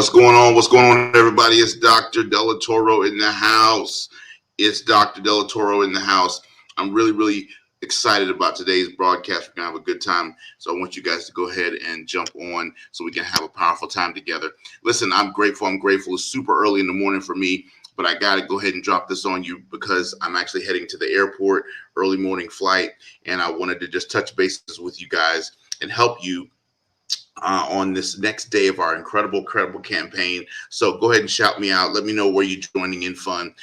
What's going on? What's going on, everybody? It's Dr. Delatoro in the house. It's Dr. Delatoro in the house. I'm really excited about today's broadcast. We're going to have a good time. So I want you guys to go ahead and jump on so we can have a powerful time together. Listen, I'm grateful. It's super early in the morning for me, but I got to go ahead and drop this on you because I'm actually heading to the airport, early morning flight, and I wanted to just touch bases with you guys and help you on this next day of our incredible campaign. So go ahead and shout me out. Let me know where you're joining in from,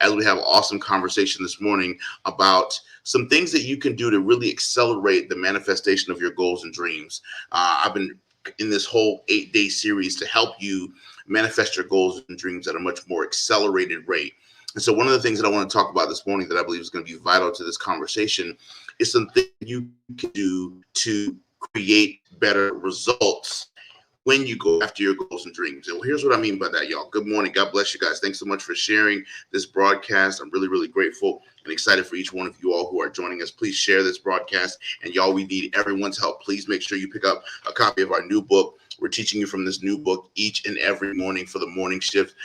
as we have an awesome conversation this morning about some things that you can do to really accelerate the manifestation of your goals and dreams. I've been in this whole 8-day series to help you manifest your goals and dreams at a much more accelerated rate. And so one of the things that I want to talk about this morning that I believe is going to be vital to this conversation is something you can do to create better results when you go after your goals and dreams. And here's what I mean by that, y'all. Good morning. God bless you guys. Thanks so much for sharing this broadcast. I'm really grateful and excited for each one of you all who are joining us. Please share this broadcast. And y'all, we need everyone's help. Please make sure you pick up a copy of our new book. We're teaching you from this new book each and every morning for the morning shift.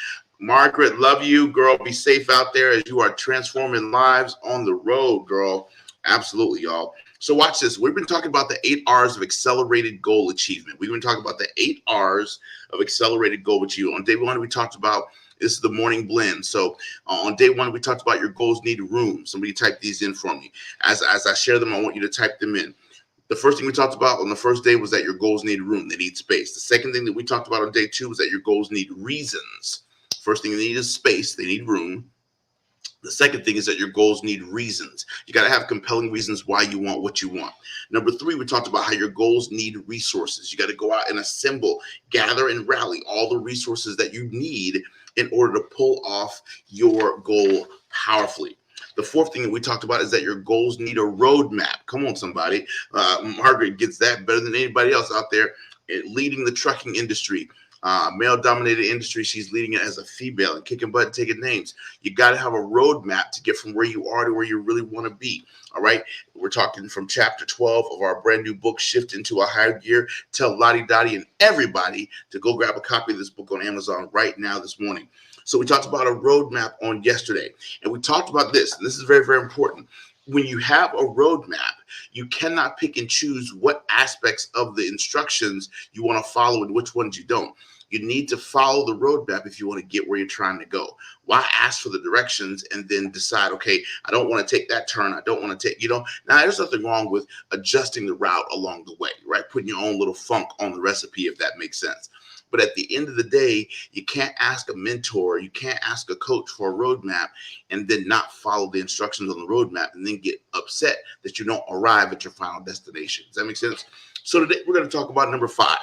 Margaret, love you, girl. Be safe out there as you are transforming lives on the road, girl. Absolutely, y'all. So watch this. We've been talking about the 8 R's of accelerated goal achievement. We've been talking about the 8 R's of accelerated goal achievement. On day one, we talked about this is the morning blend. So on day one, we talked about your goals need room. Somebody type these in for me. As I share them, I want you to type them in. The first thing we talked about on the first day was that your goals need room. They need space. The second thing that we talked about on day two was that your goals need reasons. First thing they need is space. They need room. The second thing is that your goals need reasons. You got to have compelling reasons why you want what you want. Number three, we talked about how your goals need resources. You got to go out and assemble, gather, and rally all the resources that you need in order to pull off your goal powerfully. The fourth thing that we talked about is that your goals need a roadmap. Come on, somebody. Margaret gets that better than anybody else out there leading the trucking industry. Male-dominated industry. She's leading it as a female and kicking butt and taking names. You got to have a roadmap to get from where you are to where you really want to be. All right. We're talking from chapter 12 of our brand new book, Shift into a Higher Gear. Tell Lottie Dottie and everybody to go grab a copy of this book on Amazon right now this morning. So we talked about a roadmap on yesterday, and we talked about this. And this is very important. When you have a roadmap, you cannot pick and choose what aspects of the instructions you want to follow and which ones you don't. You need to follow the roadmap if you want to get where you're trying to go. Why ask for the directions and then decide, okay, I don't want to take that turn. I don't want to take, now there's nothing wrong with adjusting the route along the way, right? Putting your own little funk on the recipe, if that makes sense. But at the end of the day, you can't ask a mentor, you can't ask a coach for a roadmap and then not follow the instructions on the roadmap and then get upset that you don't arrive at your final destination. Does that make sense? So today we're going to talk about number 5.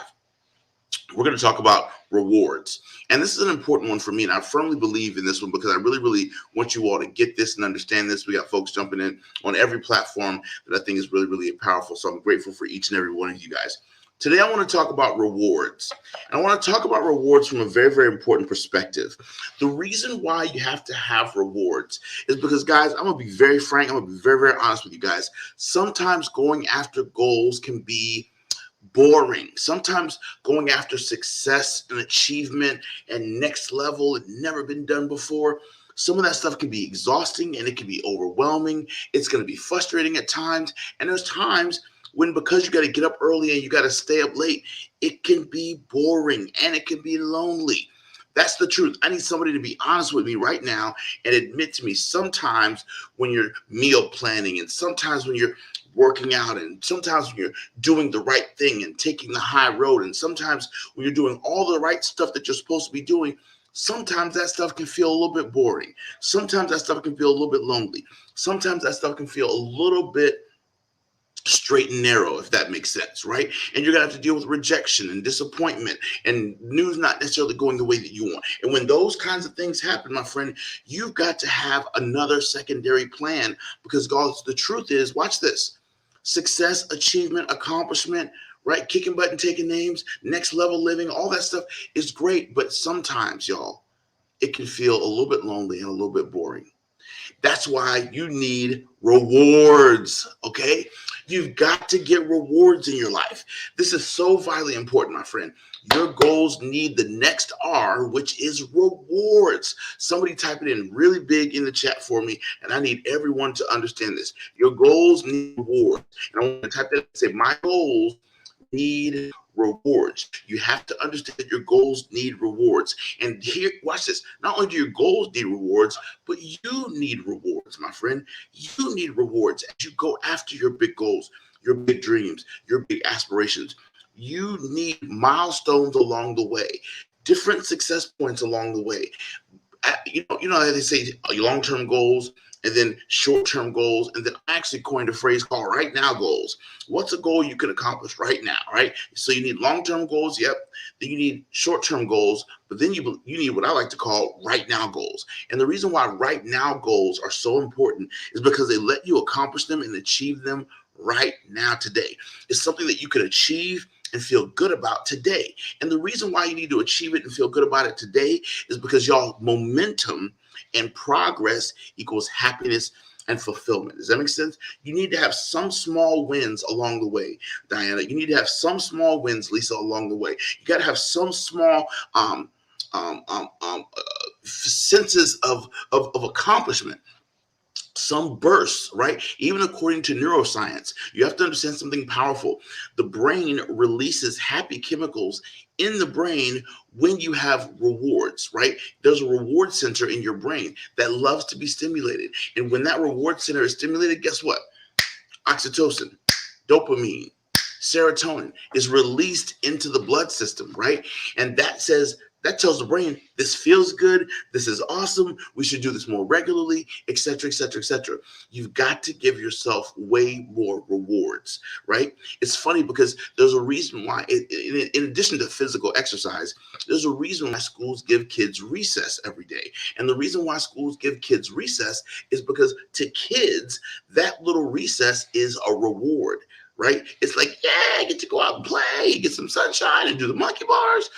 We're going to talk about rewards. And this is an important one for me. And I firmly believe in this one because I really want you all to get this and understand this. We got folks jumping in on every platform that I think is really powerful. So I'm grateful for each and every one of you guys. Today, I want to talk about rewards. And I want to talk about rewards from a very important perspective. The reason why you have to have rewards is because, guys, I'm going to be very frank. I'm going to be very honest with you guys. Sometimes going after goals can be boring. Sometimes going after success and achievement and next level and never been done before, some of that stuff can be exhausting and it can be overwhelming. It's going to be frustrating at times. And there's times when, because you got to get up early and you got to stay up late, it can be boring and it can be lonely. That's the truth. I need somebody to be honest with me right now and admit to me sometimes when you're meal planning and sometimes when you're working out and sometimes when you're doing the right thing and taking the high road and sometimes when you're doing all the right stuff that you're supposed to be doing, sometimes that stuff can feel a little bit boring. Sometimes that stuff can feel a little bit lonely. Sometimes that stuff can feel a little bit straight and narrow, if that makes sense, right? And you're gonna have to deal with rejection and disappointment and news not necessarily going the way that you want. And when those kinds of things happen, my friend, you've got to have another secondary plan because, God, the truth is, watch this, success, achievement, accomplishment, right? Kicking butt and taking names, next level living, all that stuff is great. But sometimes, y'all, it can feel a little bit lonely and a little bit boring. That's why you need rewards, okay? You've got to get rewards in your life. This is so vitally important, my friend. Your goals need the next R, which is rewards. Somebody type it in really big in the chat for me, and I need everyone to understand this. Your goals need rewards. And I want to type that and say, my goals need rewards. You have to understand that your goals need rewards. And here, watch this. Not only do your goals need rewards, but you need rewards, my friend. You need rewards as you go after your big goals, your big dreams, your big aspirations. You need milestones along the way, different success points along the way. You know how they say long-term goals and then short-term goals, and then I actually coined a phrase called right now goals. What's a goal you can accomplish right now, right? So you need long-term goals, yep. Then you need short-term goals, but then you need what I like to call right now goals. And the reason why right now goals are so important is because they let you accomplish them and achieve them right now today. It's something that you can achieve and feel good about today. And the reason why you need to achieve it and feel good about it today is because y'all momentum and progress equals happiness and fulfillment. Does that make sense? You need to have some small wins along the way, Diana. You need to have some small wins, Lisa, along the way. You got to have some small senses of accomplishment, some bursts, right? Even according to neuroscience, you have to understand something powerful. The brain releases happy chemicals in the brain when you have rewards, right? There's a reward center in your brain that loves to be stimulated. And when that reward center is stimulated, guess what? Oxytocin, dopamine, serotonin is released into the blood system, right? And that tells the brain this feels good, this is awesome, we should do this more regularly, etc., etc., etc. You've got to give yourself way more rewards, right? It's funny because there's a reason why, in addition to physical exercise, there's a reason why schools give kids recess every day. And the reason why schools give kids recess is because to kids, that little recess is a reward, right? It's like, yeah, I get to go out and play, get some sunshine and do the monkey bars.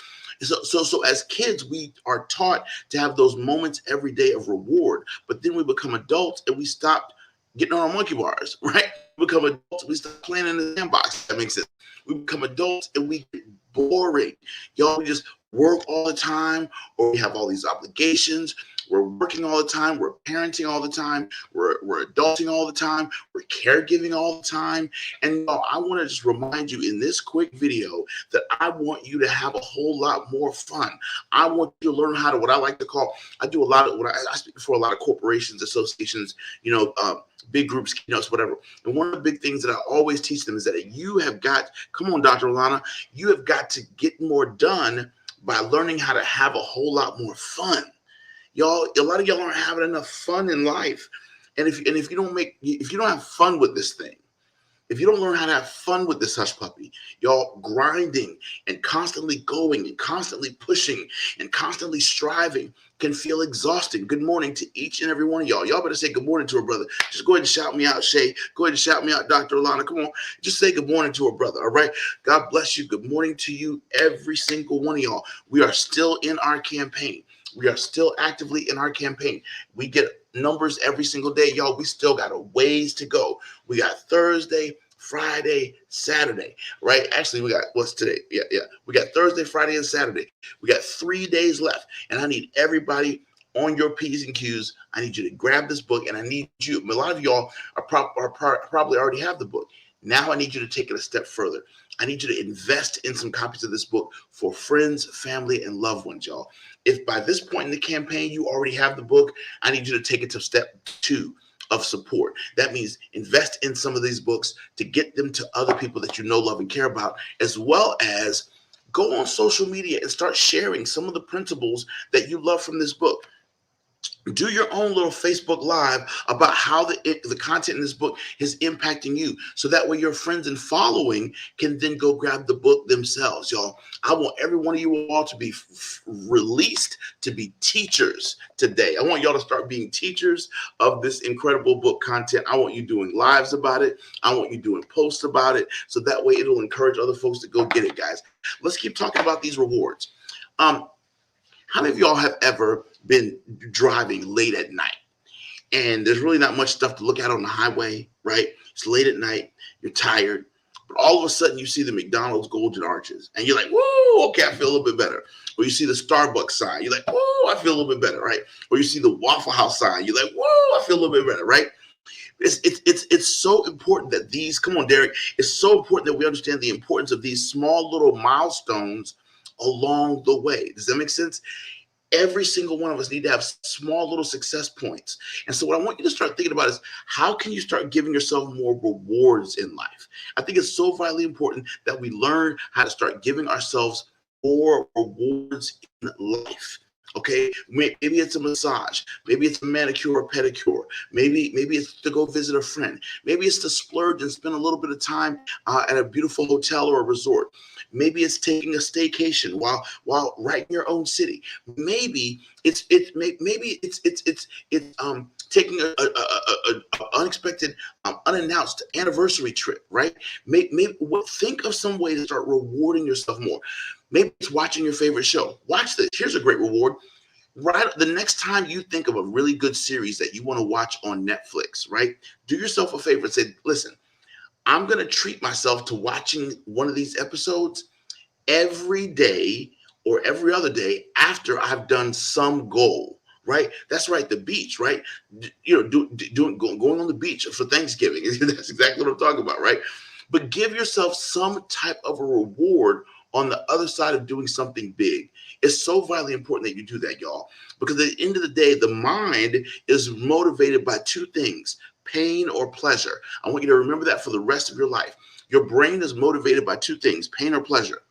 So as kids, we are taught to have those moments every day of reward, but then we become adults and we stop getting on our monkey bars, right? We become adults, we start playing in the sandbox. That makes sense. We become adults and we get boring. Y'all, we just work all the time, or we have all these obligations. We're working all the time. We're parenting all the time. We're adulting all the time. We're caregiving all the time. And I want to just remind you in this quick video that I want you to have a whole lot more fun. I want you to learn how to, what I like to call, I do a lot of, I speak for a lot of corporations, associations, big groups, keynotes, whatever. And one of the big things that I always teach them is that you have got, come on, Dr. Alana, you have got to get more done by learning how to have a whole lot more fun. Y'all, a lot of y'all aren't having enough fun in life. And if you don't have fun with this thing, if you don't learn how to have fun with this hush puppy, y'all grinding and constantly going and constantly pushing and constantly striving can feel exhausting. Good morning to each and every one of y'all. Y'all better say good morning to her brother. Just go ahead and shout me out, Shay. Go ahead and shout me out, Dr. Alana. Come on. Just say good morning to her brother, all right? God bless you. Good morning to you, every single one of y'all. We are still in our campaign. We are still actively in our campaign. We get numbers every single day. Y'all, we still got a ways to go. We got Thursday, Friday, Saturday, right? Actually, we got, what's today? Yeah. We got Thursday, Friday, and Saturday. We got 3 days left. And I need everybody on your P's and Q's. I need you to grab this book, and I need you, a lot of y'all are probably already have the book. Now I need you to take it a step further. I need you to invest in some copies of this book for friends, family, and loved ones, y'all. If by this point in the campaign you already have the book, I need you to take it to step 2 of support. That means invest in some of these books to get them to other people that you know, love, and care about, as well as go on social media and start sharing some of the principles that you love from this book. Do your own little Facebook Live about how the content in this book is impacting you. So that way your friends and following can then go grab the book themselves, y'all. I want every one of you all to be released to be teachers today. I want y'all to start being teachers of this incredible book content. I want you doing lives about it. I want you doing posts about it. So that way it'll encourage other folks to go get it, guys. Let's keep talking about these rewards. How many of y'all have ever been driving late at night and there's really not much stuff to look at on the highway, right? It's late at night, you're tired, but all of a sudden you see the McDonald's Golden Arches, and you're like, whoa, okay, I feel a little bit better. Or you see the Starbucks sign, you're like, whoa, I feel a little bit better, right? Or you see the Waffle House sign, you're like, whoa, I feel a little bit better, right? It's so important that these, come on, Derek, it's so important that we understand the importance of these small little milestones along the way. Does that make sense? Every single one of us need to have small little success points. And so what I want you to start thinking about is, how can you start giving yourself more rewards in life? I think it's so vitally important that we learn how to start giving ourselves more rewards in life. Okay, maybe it's a massage, maybe it's a manicure or pedicure, maybe it's to go visit a friend, maybe it's to splurge and spend a little bit of time at a beautiful hotel or a resort. Maybe it's taking a staycation while right in your own city. Maybe it's taking a unexpected, unannounced anniversary trip, right? Think of some way to start rewarding yourself more. Maybe it's watching your favorite show. Watch this. Here's a great reward. Right, the next time you think of a really good series that you want to watch on Netflix, right? Do yourself a favor and say, listen, I'm going to treat myself to watching one of these episodes every day or every other day after I've done some goal, right? That's right, the beach, right? Going on the beach for Thanksgiving. That's exactly what I'm talking about, right? But give yourself some type of a reward on the other side of doing something big. It's so vitally important that you do that, y'all, because at the end of the day, the mind is motivated by two things: pain or pleasure. I want you to remember that for the rest of your life. Your brain is motivated by two things: pain or pleasure.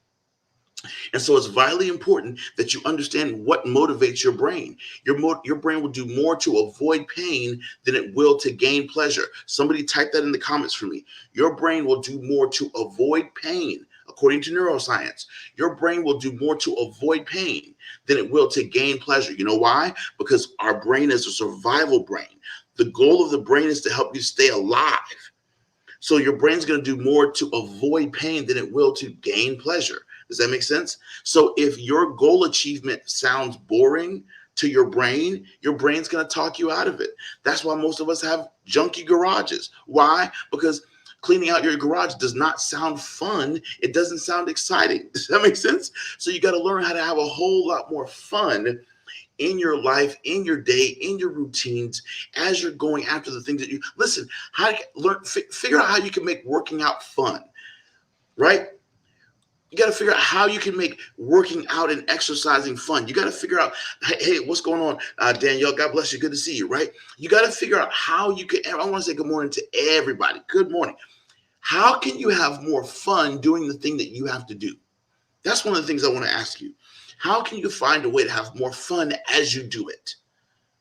And so it's vitally important that you understand what motivates your brain. Your brain will do more to avoid pain than it will to gain pleasure. Somebody type that in the comments for me. Your brain will do more to avoid pain. According to neuroscience, your brain will do more to avoid pain than it will to gain pleasure. You know why? Because our brain is a survival brain. The goal of the brain is to help you stay alive. So your brain's going to do more to avoid pain than it will to gain pleasure. Does that make sense? So if your goal achievement sounds boring to your brain's going to talk you out of it. That's why most of us have junky garages. Why? Because cleaning out your garage does not sound fun. It doesn't sound exciting. Does that make sense? So you got to learn how to have a whole lot more fun in your life, in your day, in your routines, as you're going after the things that you listen. Figure out how you can make working out fun, right? You got to figure out how you can make working out and exercising fun. You got to figure out, hey, what's going on, Danielle? God bless you. Good to see you, right? You got to figure out how you can. I want to say good morning to everybody. Good morning. How can you have more fun doing the thing that you have to do? That's one of the things I want to ask you. How can you find a way to have more fun as you do it?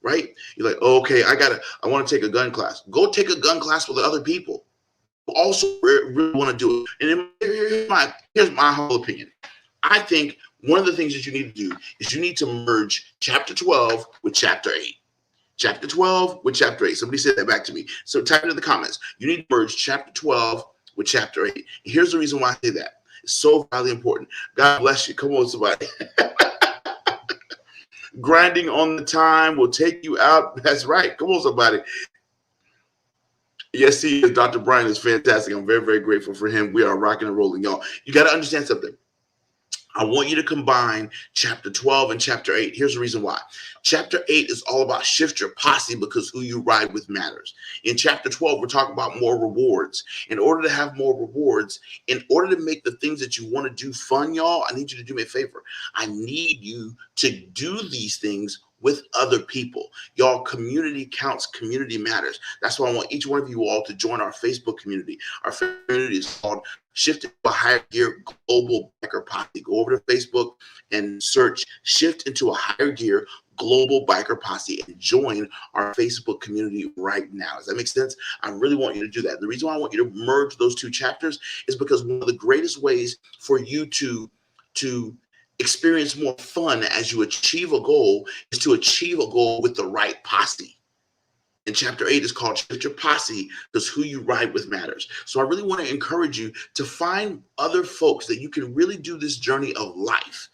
Right? You're like, oh, okay, I want to take a gun class. Go take a gun class with other people who also really want to do it. And here's my whole opinion. I think one of the things that you need to do is you need to merge chapter 12 with chapter 8. Chapter 12 with chapter 8. Somebody said that back to me. So type it in the comments. You need to merge chapter 12 with chapter 8. And here's the reason why I say that. It's so vitally important. God bless you. Come on, somebody. Grinding on the time will take you out. That's right. Come on, somebody. Yes, he is. Dr. Brian is fantastic. I'm very, very grateful for him. We are rocking and rolling, y'all. You got to understand something. I want you to combine chapter 12 and chapter 8. Here's the reason why. Chapter 8 is all about shift your posse, because who you ride with matters. In chapter 12, we're talking about more rewards. In order to have more rewards, in order to make the things that you want to do fun, y'all, I need you to do me a favor. I need you to do these things with other people. Y'all, community counts, community matters. That's why I want each one of you all to join our Facebook community. Our community is called Shift into a Higher Gear Global Biker Posse. Go over to Facebook and search Shift into a Higher Gear Global Biker Posse and join our Facebook community right now. Does that make sense? I really want you to do that. The reason why I want you to merge those two chapters is because one of the greatest ways for you to experience more fun as you achieve a goal is to achieve a goal with the right posse. And chapter 8 is called Shift Your Posse, because who you ride with matters. So I really want to encourage you to find other folks that you can really do this journey of life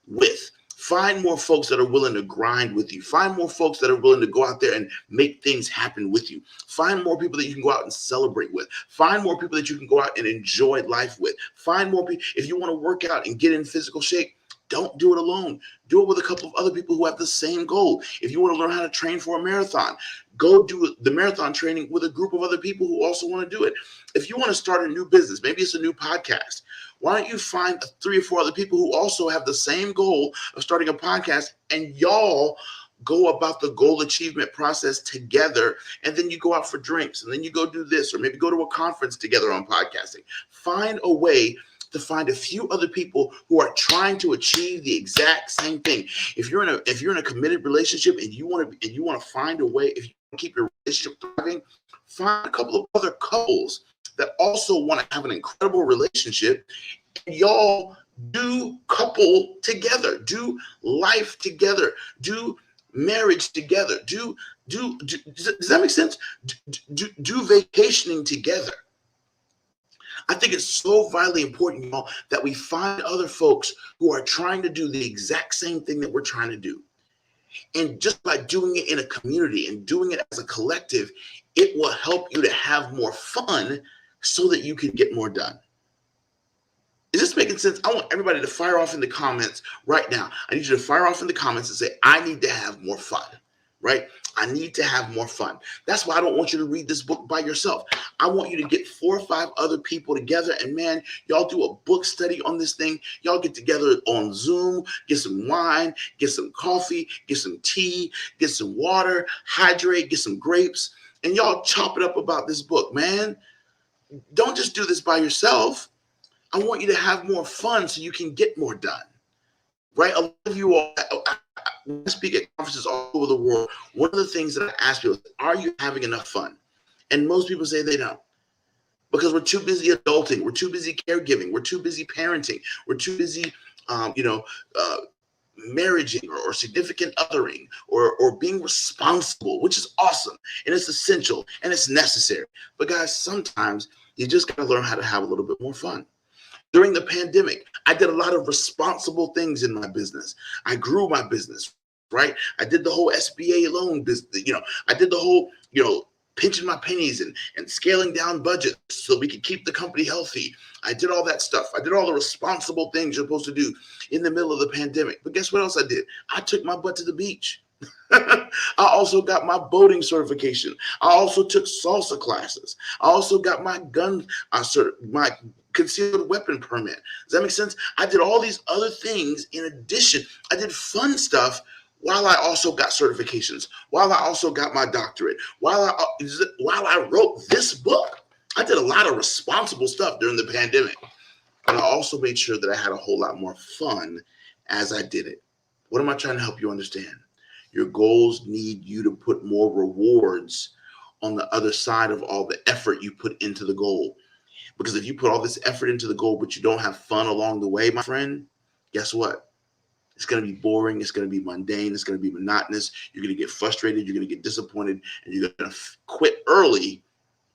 with. Find more folks that are willing to grind with you. Find more folks that are willing to go out there and make things happen with you. Find more people that you can go out and celebrate with. Find more people that you can go out and enjoy life with. Find more people. If you want to work out and get in physical shape, don't do it alone. Do it with a couple of other people who have the same goal. If you want to learn how to train for a marathon, go do the marathon training with a group of other people who also want to do it. If you want to start a new business, maybe it's a new podcast, why don't you find 3 or 4 other people who also have the same goal of starting a podcast, and y'all go about the goal achievement process together, and then you go out for drinks, and then you go do this, or maybe go to a conference together on podcasting. Find a way to find a few other people who are trying to achieve the exact same thing. If you're in a committed relationship and you want to find a way, if you want to keep your relationship thriving, find a couple of other couples that also want to have an incredible relationship, and y'all do couple together, do life together, do marriage together, do does that make sense? Do vacationing together. I think it's so vitally important, y'all, that we find other folks who are trying to do the exact same thing that we're trying to do. And just by doing it in a community and doing it as a collective, it will help you to have more fun so that you can get more done. Is this making sense? I want everybody to fire off in the comments right now. I need you to fire off in the comments and say, I need to have more fun, right? I need to have more fun. That's why I don't want you to read this book by yourself. I want you to get 4 or 5 other people together, and man, y'all do a book study on this thing. Y'all get together on Zoom, get some wine, get some coffee, get some tea, get some water, hydrate, get some grapes, and y'all chop it up about this book, man. Don't just do this by yourself. I want you to have more fun so you can get more done, right? A lot of you all, I speak at conferences all over the world. One of the things that I ask people is, are you having enough fun? And most people say they don't, because we're too busy adulting. We're too busy caregiving. We're too busy parenting. We're too busy, marrying or significant othering or being responsible, which is awesome. And it's essential and it's necessary. But guys, sometimes you just got to learn how to have a little bit more fun. During the pandemic, I did a lot of responsible things in my business. I grew my business, right? I did the whole SBA loan business. I did the whole, pinching my pennies and scaling down budgets so we could keep the company healthy. I did all that stuff. I did all the responsible things you're supposed to do in the middle of the pandemic. But guess what else I did? I took my butt to the beach. I also got my boating certification. I also took salsa classes. I also got my my concealed weapon permit. Does that make sense? I did all these other things in addition. I did fun stuff while I also got certifications, while I also got my doctorate, while I wrote this book. I did a lot of responsible stuff during the pandemic. And I also made sure that I had a whole lot more fun as I did it. What am I trying to help you understand? Your goals need you to put more rewards on the other side of all the effort you put into the goal. Because if you put all this effort into the goal, but you don't have fun along the way, my friend, guess what? It's going to be boring. It's going to be mundane. It's going to be monotonous. You're going to get frustrated. You're going to get disappointed, and you're going to quit early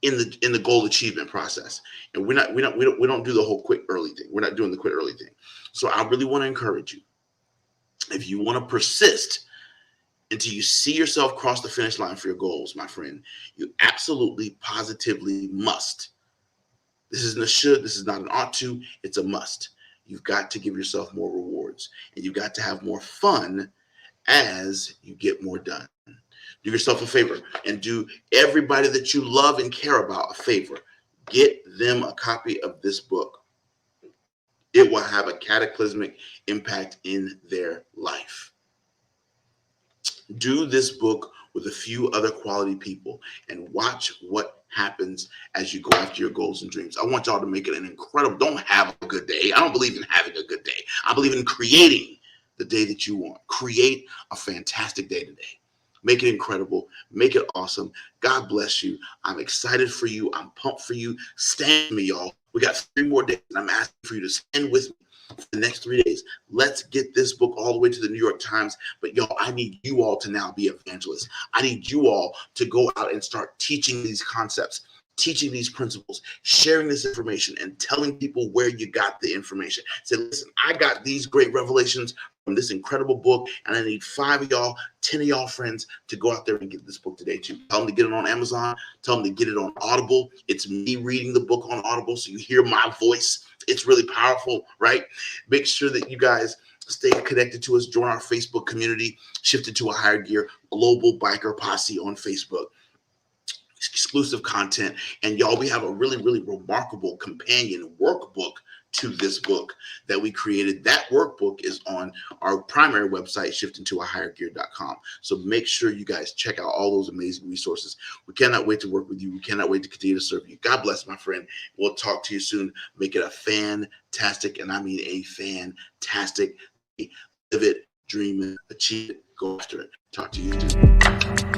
in the goal achievement process. And we don't do the whole quit early thing. We're not doing the quit early thing. So I really want to encourage you. If you want to persist until you see yourself cross the finish line for your goals, my friend, you absolutely, positively must. This isn't a should, this is not an ought to, it's a must. You've got to give yourself more rewards, and you've got to have more fun as you get more done. Do yourself a favor and do everybody that you love and care about a favor. Get them a copy of this book. It will have a cataclysmic impact in their life. Do this book with a few other quality people and watch what happens as you go after your goals and dreams. I want y'all to make it an incredible, don't have a good day. I don't believe in having a good day. I believe in creating the day that you want. Create a fantastic day today. Make it incredible. Make it awesome. God bless you. I'm excited for you. I'm pumped for you. Stand with me, y'all. We got 3 more days, and I'm asking for you to stand with me for the next 3 days. Let's get this book all the way to the New York Times. But y'all, I need you all to now be evangelists. I need you all to go out and start teaching these concepts, teaching these principles, sharing this information, and telling people where you got the information. Say, listen, I got these great revelations this incredible book, and I need 5 of y'all, 10 of y'all friends to go out there and get this book today too. Tell them to get it on Amazon. Tell them to get it on Audible. It's me reading the book on Audible, so you hear my voice. It's really powerful, right? Make sure that you guys stay connected to us. Join our Facebook community, Shifted to a Higher Gear Global Biker Posse on Facebook. Exclusive content, and y'all, we have a really, really remarkable companion workbook to this book that we created. That workbook is on our primary website, shiftingtoahighergear.com. So make sure you guys check out all those amazing resources. We cannot wait to work with you. We cannot wait to continue to serve you. God bless, my friend. We'll talk to you soon. Make it a fantastic, and I mean a fantastic, live it, dream it, achieve it, go after it. Talk to you soon.